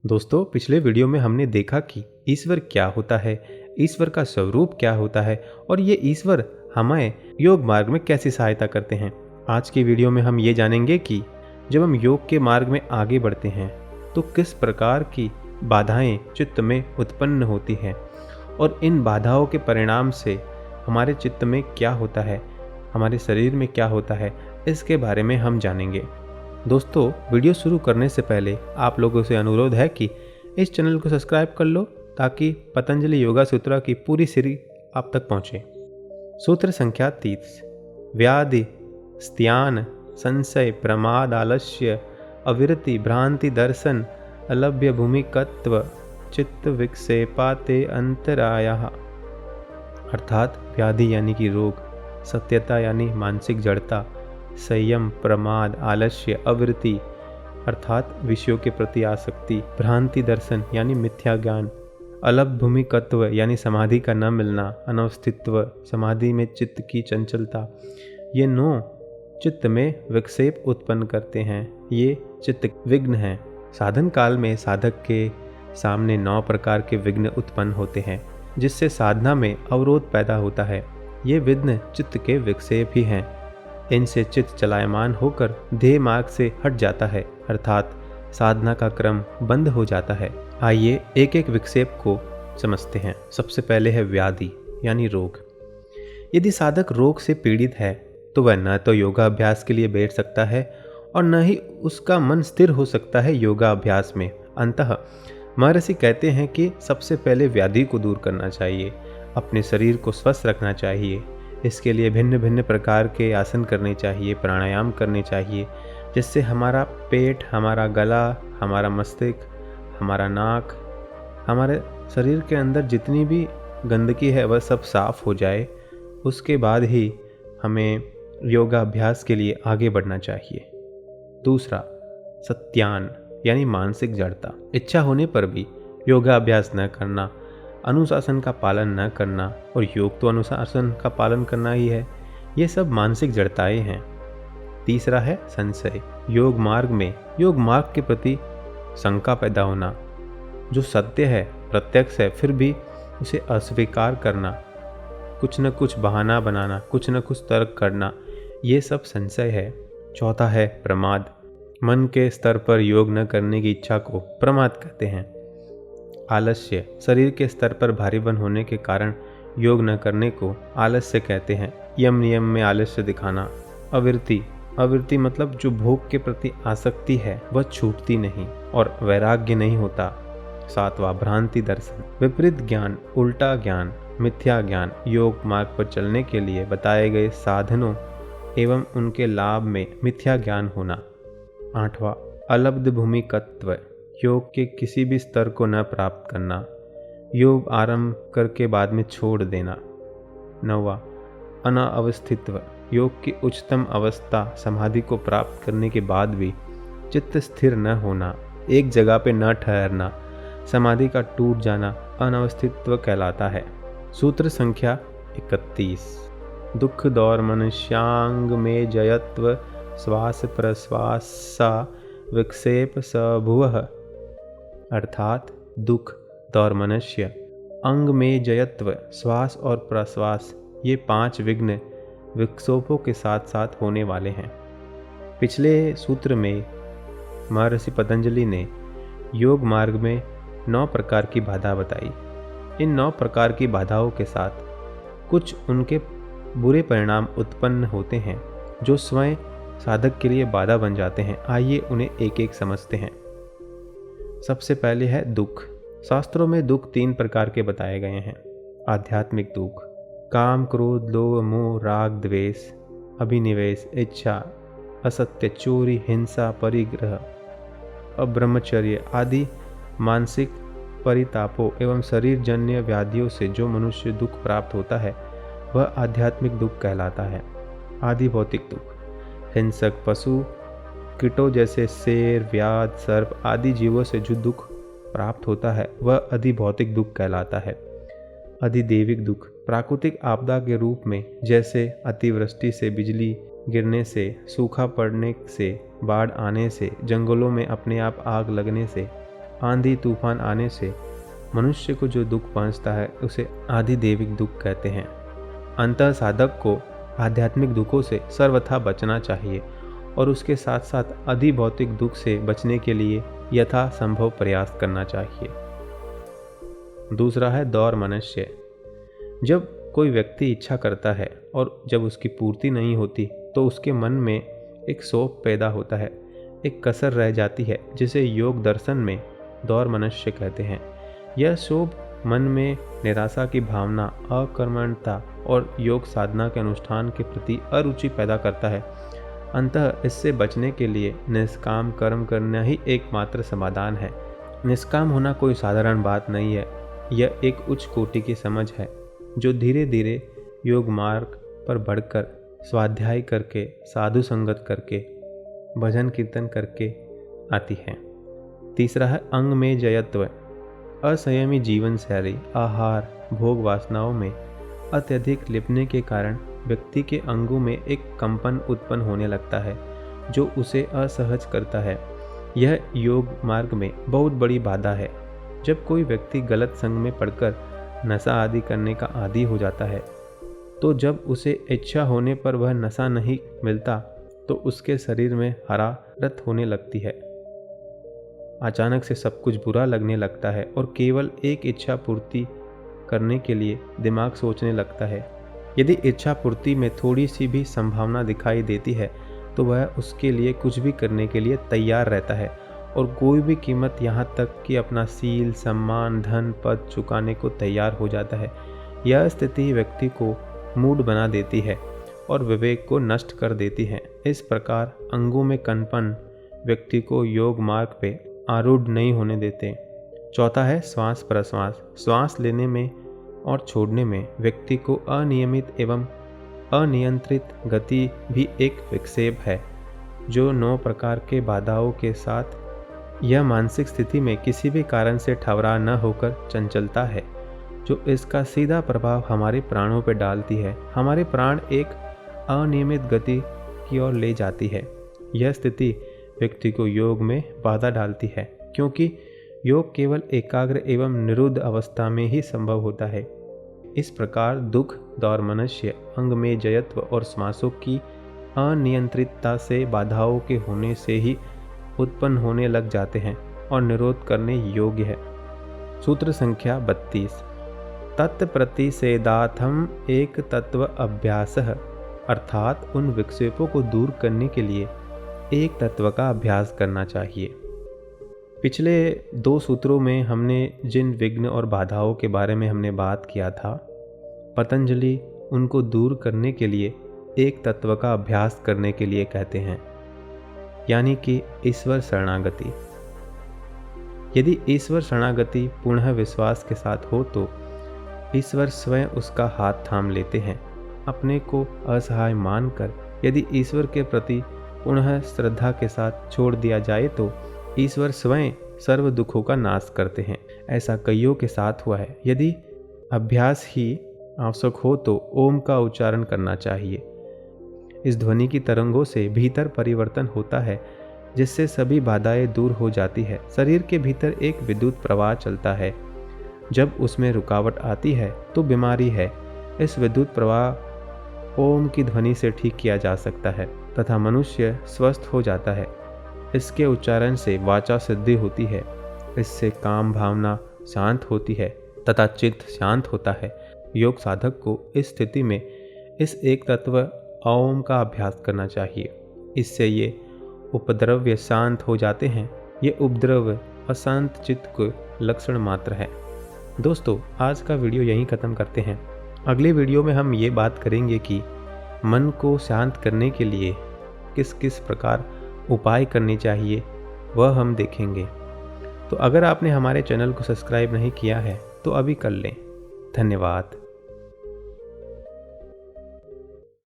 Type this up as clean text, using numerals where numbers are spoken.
दोस्तों, पिछले वीडियो में हमने देखा कि ईश्वर क्या होता है, ईश्वर का स्वरूप क्या होता है और ये ईश्वर हमें योग मार्ग में कैसी सहायता करते हैं। आज के वीडियो में हम ये जानेंगे कि जब हम योग के मार्ग में आगे बढ़ते हैं तो किस प्रकार की बाधाएं चित्त में उत्पन्न होती हैं और इन बाधाओं के परिणाम से हमारे चित्त में क्या होता है, हमारे शरीर में क्या होता है, इसके बारे में हम जानेंगे। दोस्तों, वीडियो शुरू करने से पहले आप लोगों से अनुरोध है कि इस चैनल को सब्सक्राइब कर लो ताकि पतंजलि योगा सूत्रा की पूरी सीरीज आप तक पहुंचे। सूत्र संख्या 30। व्याधि, स्त्यान, संशय, प्रमाद, आलस्य, अविरति, भ्रांति, दर्शन, अलभ्य भूमिकत्व, चित्त विक्षेपाते अंतरायः। अर्थात व्याधि यानी कि रोग, सत्यता यानी मानसिक जड़ता, संयम, प्रमाद, आलस्य, अवृत्ति अर्थात विषयों के प्रति आसक्ति, भ्रांति दर्शन यानी मिथ्या ज्ञान, अलभ भूमिकत्व यानी समाधि का न मिलना, अनवस्थित्व समाधि में चित्त की चंचलता, ये 9 चित्त में विक्षेप उत्पन्न करते हैं। ये चित्त विघ्न हैं। साधन काल में साधक के सामने 9 प्रकार के विघ्न उत्पन्न होते हैं जिससे साधना में अवरोध पैदा होता है। ये विघ्न चित्त के विक्षेप ही हैं। इनसे चित्त चलायमान होकर ध्येय मार्ग से हट जाता है, अर्थात साधना का क्रम बंद हो जाता है। आइए एक एक विक्षेप को समझते हैं। सबसे पहले है व्याधि यानी रोग। यदि साधक रोग से पीड़ित है तो वह न तो योगाभ्यास के लिए बैठ सकता है और न ही उसका मन स्थिर हो सकता है योगाभ्यास में। अंततः महर्षि कहते हैं कि सबसे पहले व्याधि को दूर करना चाहिए, अपने शरीर को स्वस्थ रखना चाहिए। इसके लिए भिन्न भिन्न प्रकार के आसन करने चाहिए, प्राणायाम करने चाहिए, जिससे हमारा पेट, हमारा गला, हमारा मस्तिष्क, हमारा नाक, हमारे शरीर के अंदर जितनी भी गंदगी है वह सब साफ हो जाए। उसके बाद ही हमें योगाभ्यास के लिए आगे बढ़ना चाहिए। दूसरा, सत्यान यानी मानसिक जड़ता। इच्छा होने पर भी योगाभ्यास न करना, अनुशासन का पालन न करना, और योग तो अनुशासन का पालन करना ही है, ये सब मानसिक जड़ताएं हैं। तीसरा है संशय। योग मार्ग के प्रति शंका पैदा होना। जो सत्य है, प्रत्यक्ष है, फिर भी उसे अस्वीकार करना, कुछ न कुछ बहाना बनाना, कुछ न कुछ तर्क करना, ये सब संशय है। चौथा है प्रमाद। मन के स्तर पर योग न करने की इच्छा को प्रमाद कहते हैं। आलस्य। शरीर के स्तर पर भारीपन होने के कारण योग न करने को आलस्य कहते हैं। यम नियम में आलस्य दिखाना। अविरति मतलब जो भोग के प्रति आसक्ति है वह छूटती नहीं और वैराग्य नहीं होता। 7वां, भ्रांति दर्शन। विपरीत ज्ञान, उल्टा ज्ञान, मिथ्या ज्ञान। योग मार्ग पर चलने के लिए बताए गए साधनों एवं उनके लाभ में मिथ्या ज्ञान होना। 8वां, अलब्ध भूमिकत्व। योग के किसी भी स्तर को न प्राप्त करना, योग आरंभ करके बाद में छोड़ देना। 9वां, अनावस्थित्व। योग की उच्चतम अवस्था समाधि को प्राप्त करने के बाद भी चित्त स्थिर न होना, एक जगह पे न ठहरना, समाधि का टूट जाना अनावस्थित्व कहलाता है। सूत्र संख्या 31। दुख दौर मनुष्यांग में जयत्व, श्वास प्रश्वासा विक्षेप सभुवः। अर्थात दुख, दौर मनुष्य, अंग में जयत्व, श्वास और प्रश्वास, ये 5 विघ्न विक्षोभों के साथ साथ होने वाले हैं। पिछले सूत्र में महर्षि पतंजलि ने योग मार्ग में 9 प्रकार की बाधा बताई। इन 9 प्रकार की बाधाओं के साथ कुछ उनके बुरे परिणाम उत्पन्न होते हैं जो स्वयं साधक के लिए बाधा बन जाते हैं। आइए उन्हें एक एक समझते हैं। सबसे पहले है दुख। शास्त्रों में दुख 3 प्रकार के बताए गए हैं। आध्यात्मिक दुख, काम, क्रोध, लोभ, मोह, राग, द्वेष, अभिनिवेश, इच्छा, असत्य, चोरी, हिंसा, परिग्रह, अब्रह्मचर्य आदि मानसिक परितापों एवं शरीर जन्य व्याधियों से जो मनुष्य दुख प्राप्त होता है वह आध्यात्मिक दुख कहलाता है। आदि भौतिक दुख, हिंसक पशु कीटों जैसे शेर, व्याध, सर्प आदि जीवों से जो दुख प्राप्त होता है वह अधिभौतिक दुख कहलाता है। अधिदैविक दुख, प्राकृतिक आपदा के रूप में जैसे अतिवृष्टि से, बिजली गिरने से, सूखा पड़ने से, बाढ़ आने से, जंगलों में अपने आप आग लगने से आंधी तूफान आने से मनुष्य को जो दुख पहुंचता है उसे आधिदैविक दुख कहते हैं। अंतः साधक को आध्यात्मिक दुखों से सर्वथा बचना चाहिए और उसके साथ साथ अधिभौतिक दुख से बचने के लिए यथासंभव प्रयास करना चाहिए। दूसरा है दौर मनुष्य। जब कोई व्यक्ति इच्छा करता है और जब उसकी पूर्ति नहीं होती तो उसके मन में एक शोक पैदा होता है, एक कसर रह जाती है, जिसे योग दर्शन में दौर मनुष्य कहते हैं। यह शोक मन में निराशा की भावना, अकर्मण्यता और योग साधना के अनुष्ठान के प्रति अरुचि पैदा करता है। अंततः इससे बचने के लिए निष्काम कर्म करना ही एकमात्र समाधान है। निष्काम होना कोई साधारण बात नहीं है, यह एक उच्च कोटि की समझ है जो धीरे धीरे योग मार्ग पर बढ़कर स्वाध्याय करके, साधु संगत करके, भजन कीर्तन करके आती है। तीसरा है अंग में जयत्व। असंयमी जीवन शैली, आहार, भोग वासनाओं में अत्यधिक लिपने के कारण व्यक्ति के अंगों में एक कंपन उत्पन्न होने लगता है जो उसे असहज करता है। यह योग मार्ग में बहुत बड़ी बाधा है। जब कोई व्यक्ति गलत संग में पड़कर नशा आदि करने का आदी हो जाता है तो जब उसे इच्छा होने पर वह नशा नहीं मिलता तो उसके शरीर में हरारत होने लगती है। अचानक से सब कुछ बुरा लगने लगता है और केवल एक इच्छा पूर्ति करने के लिए दिमाग सोचने लगता है। यदि इच्छा पूर्ति में थोड़ी सी भी संभावना दिखाई देती है तो वह उसके लिए कुछ भी करने के लिए तैयार रहता है और कोई भी कीमत, यहाँ तक कि अपना सील, सम्मान, धन, पद चुकाने को तैयार हो जाता है। यह स्थिति व्यक्ति को मूड बना देती है और विवेक को नष्ट कर देती है। इस प्रकार अंगों में कंपन व्यक्ति को योग मार्ग पे आरूढ़ नहीं होने देते। चौथा है श्वास प्रश्वास। श्वास लेने में और छोड़ने में व्यक्ति को अनियमित एवं अनियंत्रित गति भी एक विक्षेप है जो 9 प्रकार के बाधाओं के साथ यह मानसिक स्थिति में किसी भी कारण से ठवरा न होकर चंचलता है जो इसका सीधा प्रभाव हमारे प्राणों पर डालती है। हमारे प्राण एक अनियमित गति की ओर ले जाती है। यह स्थिति व्यक्ति को योग में बाधा डालती है क्योंकि योग केवल एकाग्र एवं निरुद्ध अवस्था में ही संभव होता है। इस प्रकार दुख, दौर मनुष्य, अंग में जयत्व और श्वासों की अनियंत्रितता से बाधाओं के होने से ही उत्पन्न होने लग जाते हैं और निरोध करने योग्य है। सूत्र संख्या 32। तत्प्रतिषेधार्थम एक तत्व अभ्यासः, अर्थात उन विक्षेपों को दूर करने के लिए एक तत्व का अभ्यास करना चाहिए। पिछले 2 सूत्रों में हमने जिन विघ्न और बाधाओं के बारे में हमने बात किया था, पतंजलि उनको दूर करने के लिए एक तत्व का अभ्यास करने के लिए कहते हैं, यानी कि ईश्वर शरणागति। यदि ईश्वर शरणागति पूर्ण विश्वास के साथ हो तो ईश्वर स्वयं उसका हाथ थाम लेते हैं। अपने को असहाय मानकर यदि ईश्वर के प्रति पुनः श्रद्धा के साथ छोड़ दिया जाए तो ईश्वर स्वयं सर्व दुखों का नाश करते हैं। ऐसा कईयों के साथ हुआ है। यदि अभ्यास ही आवश्यक हो तो ओम का उच्चारण करना चाहिए। इस ध्वनि की तरंगों से भीतर परिवर्तन होता है जिससे सभी बाधाएं दूर हो जाती है। शरीर के भीतर एक विद्युत प्रवाह चलता है। जब उसमें रुकावट आती है तो बीमारी है। इस विद्युत प्रवाह ओम की ध्वनि से ठीक किया जा सकता है तथा मनुष्य स्वस्थ हो जाता है। इसके उच्चारण से वाचा सिद्धि होती है। इससे काम भावना शांत होती है तथा चित्त शांत होता है। योग साधक को इस स्थिति में इस एक तत्व ओम का अभ्यास करना चाहिए। इससे ये उपद्रव्य शांत हो जाते हैं। ये उपद्रव अशांत चित्त के लक्षण मात्र है। दोस्तों, आज का वीडियो यहीं ख़त्म करते हैं। अगले वीडियो में हम ये बात करेंगे कि मन को शांत करने के लिए किस किस प्रकार उपाय करने चाहिए, वह हम देखेंगे। तो अगर आपने हमारे चैनल को सब्सक्राइब नहीं किया है तो अभी कर लें। धन्यवाद।